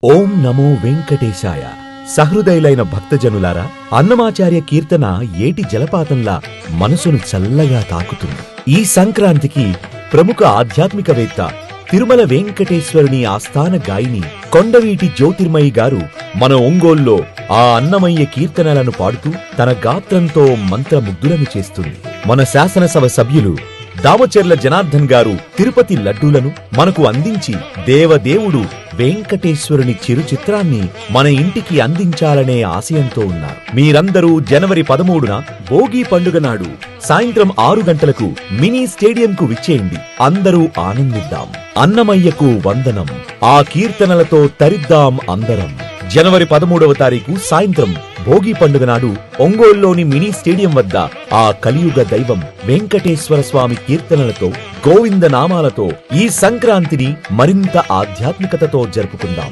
ఓం నమో వెంకటేశాయ. సహృదయులైన భక్తజనులారా, అన్నమాచార్య కీర్తన ఏటి జలపాతంలా మనసును చల్లగా తాకుతుంది. ఈ సంక్రాంతికి ప్రముఖ ఆధ్యాత్మికవేత్త తిరుమల వెంకటేశ్వరుని ఆస్థాన గాయని కొండవీటి జ్యోతిర్మయి గారు మన ఒంగోల్లో ఆ అన్నమయ్య కీర్తనలను పాడుతూ తన గాత్రంతో మంత్రముగ్ధులను చేస్తుంది. మన శాసనసభ సభ్యులు దామచర్ల జనార్దన్ గారు తిరుపతి లడ్డూలను మనకు అందించి దేవదేవుడు వెంకటేశ్వరుని చిరు చిత్రాన్ని మన ఇంటికి అందించాలనే ఆశయంతో ఉన్నారు. మీరందరూ జనవరి 13న భోగి పండుగ నాడు సాయంత్రం 6 గంటలకు మినీ స్టేడియంకు విచ్చేయండి. అందరూ ఆనందిద్దాం. అన్నమయ్యకు వందనం. ఆ కీర్తనలతో తరిద్దాం అందరం. జనవరి 13వ తారీఖు సాయంత్రం భోగి పండుగ నాడు ఒంగోలులోని మినీ స్టేడియం వద్ద ఆ కలియుగ దైవం వెంకటేశ్వర స్వామి కీర్తనలతో, గోవింద నామాలతో ఈ సంక్రాంతిని మరింత ఆధ్యాత్మికతతో జరుపుకుందాం.